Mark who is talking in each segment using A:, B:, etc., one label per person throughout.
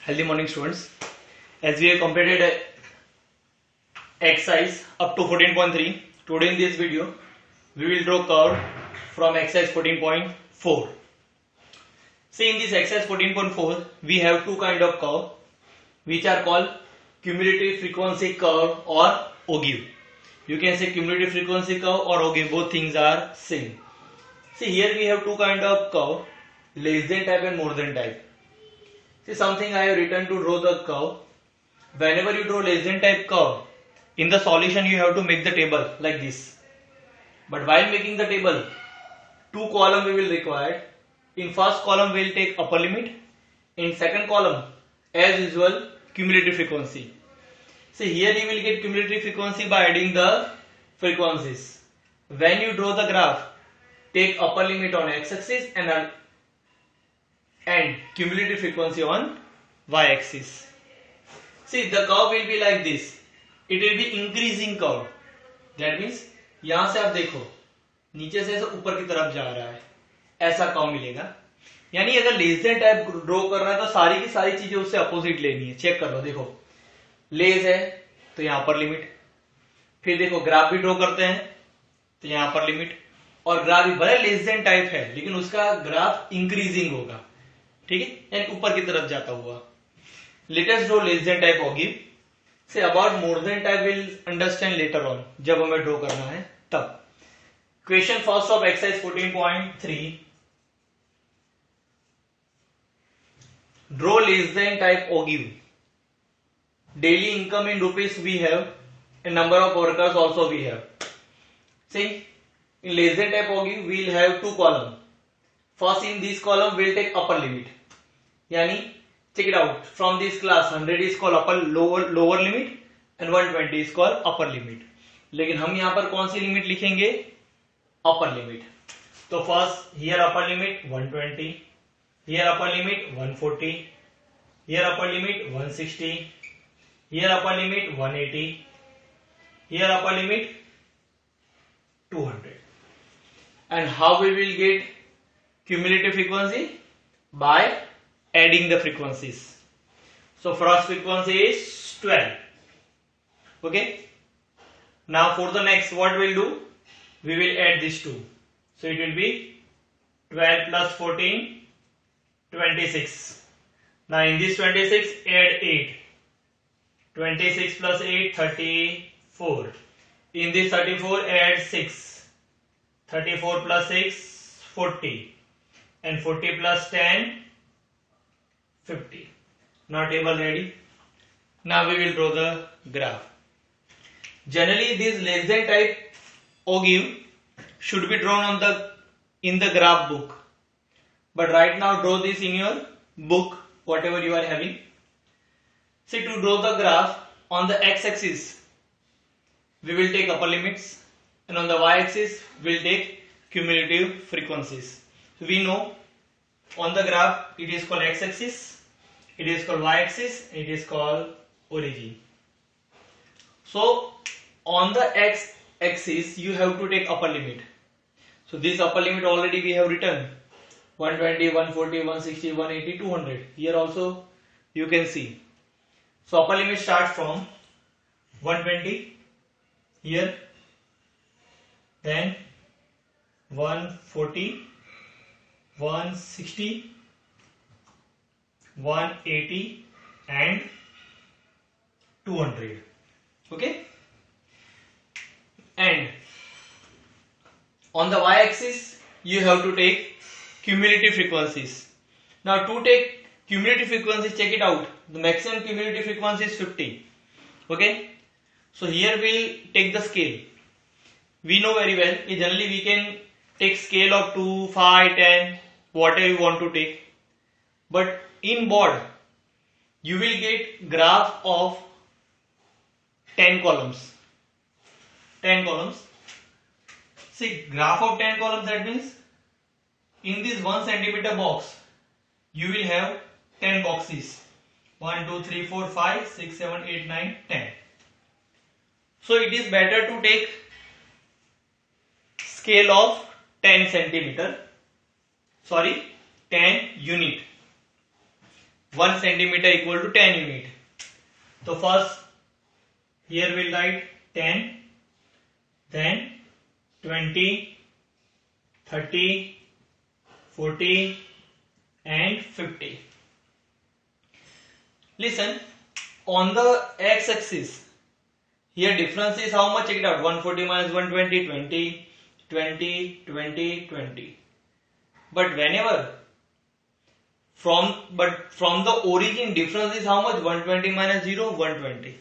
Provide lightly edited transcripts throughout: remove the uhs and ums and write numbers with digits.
A: Healthy morning, students. As we have completed exercise up to 14.3, today in this video we will draw curve from exercise 14.4. See, in this exercise 14.4 we have two kind of curve which are called cumulative frequency curve or ogive. You can say cumulative frequency curve or ogive, both things are same. See, here we have two kind of curve, less than type and more than type. See, something I have written to draw the curve. Whenever you draw less than type curve, in the solution you have to make the table like this. But while making the table, two column we will require. In first column we will take upper limit. In second column, as usual, cumulative frequency. See, here you will get cumulative frequency by adding the frequencies. When you draw the graph, take upper limit on x-axis and cumulative frequency on y-axis. See, the curve will be like this. It will be increasing curve. That means यहाँ से आप देखो नीचे से ऊपर की तरफ जा रहा है, ऐसा कर्व मिलेगा. यानी अगर लेस देन टाइप ड्रॉ कर रहा है तो सारी की सारी चीजें उससे अपोजिट लेनी है. चेक कर लो, देखो लेस है तो यहाँ पर लिमिट, फिर देखो ग्राफ भी ड्रॉ करते हैं तो यहाँ पर लिमिट, और ग्राफ भी भले लेस देन टाइप है लेकिन उसका ग्राफ इंक्रीजिंग होगा. ठीक है, यानी ऊपर की तरफ जाता हुआ. Latest draw less than type होगी. से about more than type will understand later on, जब हमें ड्रॉ करना है तब. Question first of exercise 14.3. Draw less than type ogive. Daily income in rupees we have and number of workers also we have. See, in less than type ogive we will have two column. First, in this column we will take upper limit. Yani check it out, from this class 100 is called lower limit and 120 is called upper limit. लेकिन हम यहाँ पर कौन सी limit लिखेंगे? upper limit. तो first here upper limit 120, here upper limit 140, here upper limit 160, here upper limit 180, here upper limit 200. And how we will get cumulative frequency? By adding the frequencies. So first frequency is 12. Okay. Now for the next, what we'll do? We will add these two. So it will be 12 plus 14, 26. Now in this 26, add 8. 26 plus 8, 34. In this 34, add 6. 34 plus 6, 40. And 40 plus 10, 50. Now table ready. Now we will draw the graph. Generally this less than type ogive should be drawn in the graph book. But right now draw this in your book, whatever you are having. See, to draw the graph on the x-axis, we will take upper limits, and on the y-axis we will take cumulative frequencies. So we know on the graph it is called x-axis, it is called y-axis, it is called origin. So on the x-axis you have to take upper limit. So this upper limit already we have written 120, 140, 160, 180, 200. Here also you can see. So upper limit starts from 120 here, then 140, 160, 180 and 200. Okay. And on the y-axis you have to take cumulative frequencies. Now to take cumulative frequencies, check it out. The maximum cumulative frequency is 50. Okay. So here we'll take the scale. We know very well, generally we can take scale of 2, 5, 10, whatever you want to take. But in board, you will get graph of 10 columns. 10 columns. See, graph of 10 columns, that means in this 1 centimeter box, you will have 10 boxes. 1, 2, 3, 4, 5, 6, 7, 8, 9, 10. So it is better to take scale of 10 centimeter, 10 unit. 1 centimeter equal to 10 unit. So first here we'll write 10, then 20, 30, 40 and 50. Listen, on the x-axis, here difference is how much? Check it out. 140 minus 120, 20, 20, 20, 20. But whenever from the origin, difference is how much? 120 minus 0, 120.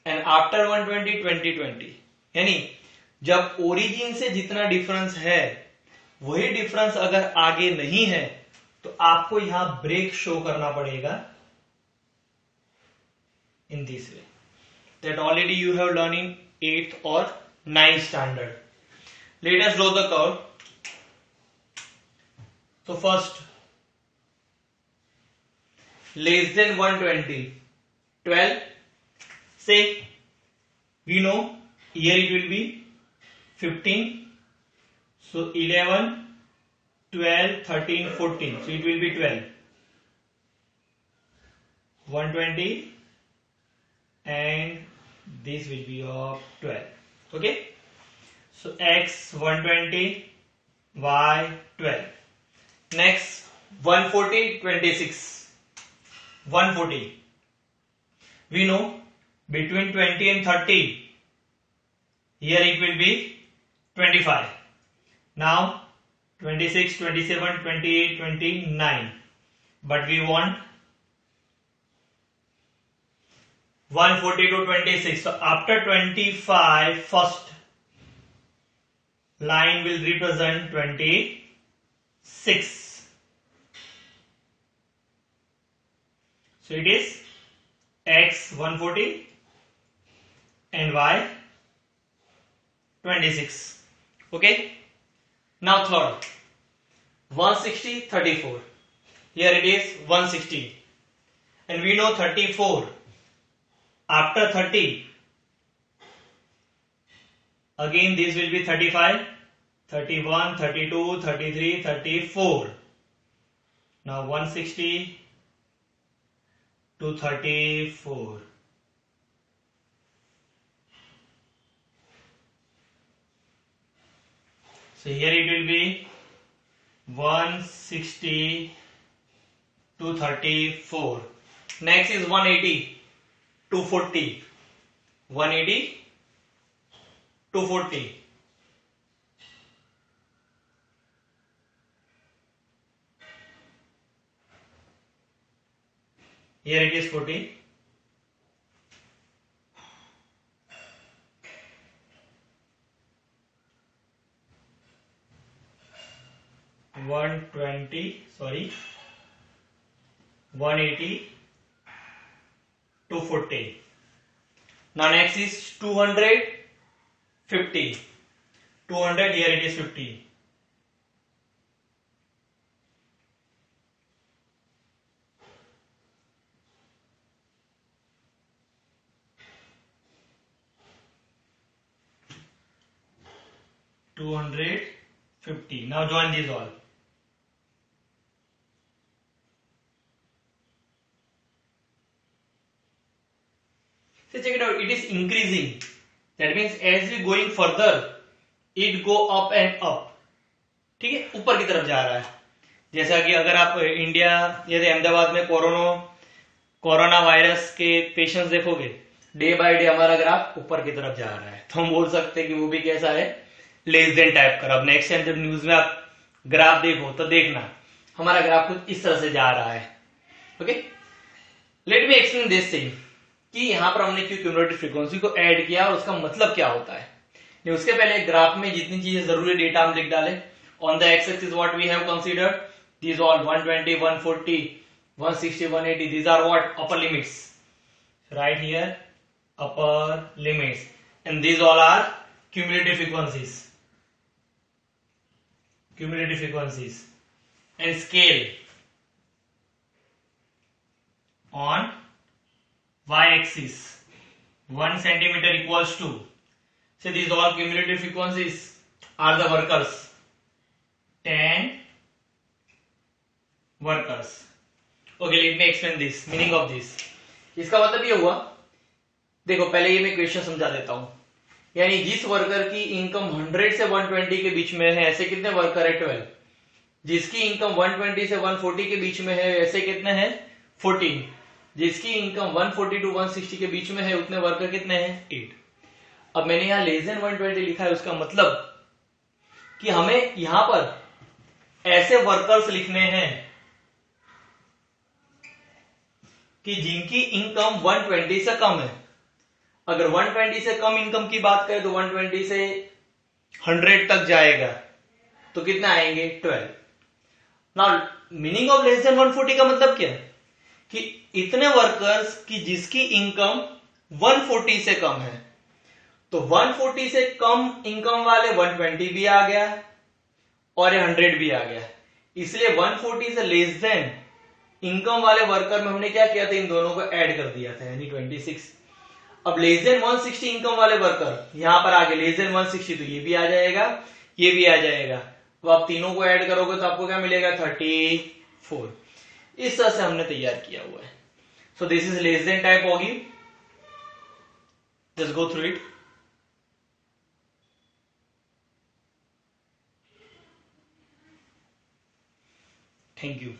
A: And after 120, 20, 20. यानी जब origin से जितना difference है वही difference अगर आगे नहीं है तो आपको यहां ब्रेक शो करना पड़ेगा in this way. That already you have learned in 8th or 9th standard. Let us draw the curve. So first, less than 120, 12. Say, we know here it will be 15. So 11, 12, 13, 14. So it will be 12. 120. And this will be of 12. Okay, so x 120, y 12. Next 140, 26. 140. We know between 20 and 30. Here it will be 25. Now 26, 27, 28, 29. But we want 140 to 26. So after 25, first line will represent 26. So it is x 140 and y 26. Okay. Now third, 160, 34. Here it is 160. And we know 34. After 30, again this will be 35, 31, 32, 33, 34. Now 160 to 34. So here it will be 160 to 34. Next is 180. 240, 180, 240. Here it is 40. One 180, 240. Now next is 250. 200, here it is 50. Now join these all. So check it out, it is increasing. That means as we going further, it go up and up. ठीक है, ऊपर की तरफ जा रहा है. जैसा कि अगर आप इंडिया या अहमदाबाद में कोरोना वायरस के पेशेंट्स देखोगे, डे बाय डे हमारा ग्राफ ऊपर की तरफ जा रहा है. तो हम बोल सकते हैं कि वो भी कैसा है, लेस देन टाइप का. अब नेक्स्ट टाइम जब न्यूज में आप ग्राफ देखो तो देखना हमारा ग्राफ कुछ इस तरह से जा रहा है. Okay, let me explain this thing कि यहां पर हमने क्यों क्यूमुलेटिव फ्रीक्वेंसी को ऐड किया और उसका मतलब क्या होता है. उसके पहले ग्राफ में जितनी चीजें जरूरी डेटा हम लिख डाले. On the X axis what we have considered, these all 120, 140, 160, 180, these are what upper limits. Right here, upper limits, and these all are cumulative frequencies. Cumulative frequencies and scale on y-axis 1 centimeter equals to. So these all cumulative frequencies are the workers. 10 workers. Okay, let me explain this meaning of this. इसका मतलब ये हुआ, देखो पहले ये मैं question समझा देता हूं। यानी जिस वर्कर की इनकम 100 से 120 के बीच में है, ऐसे कितने वर्कर है? 12। जिसकी इनकम 120 से 140 के बीच में है, ऐसे कितने हैं? 14। जिसकी इनकम 140 टू 160 के बीच में है, उतने वर्कर कितने हैं? 8। अब मैंने यहां लेस देन 120 लिखा है, उसका मतलब कि हमें यहां पर ऐसे वर्कर्स लिखने हैं कि जिनकी इनकम 120 से कम है। अगर 120 से कम इनकम की बात करें तो 120 से 100 तक जाएगा, तो कितना आएंगे? 12। Now meaning of less than 140 का मतलब क्या है? कि इतने वर्कर्स की जिसकी इनकम 140 से कम है। तो 140 से कम इनकम वाले 120 भी आ गया और 100 भी आ गया, इसलिए 140 से लेस देन इनकम वाले वर्कर में हमने क्या किया था? इन दोनों को ऐड कर दिया था, यानी 26। अब लेस देन 160 इनकम वाले वर्कर यहां पर आगे लेस देन 160, तो ये भी आ जाएगा, ये भी आ जाएगा। तो आप तीनों को ऐड करोगे तो आपको क्या मिलेगा? 34। इस तरह से हमने तैयार किया हुआ है। So this is less than type ogive. Just go through it. Thank you.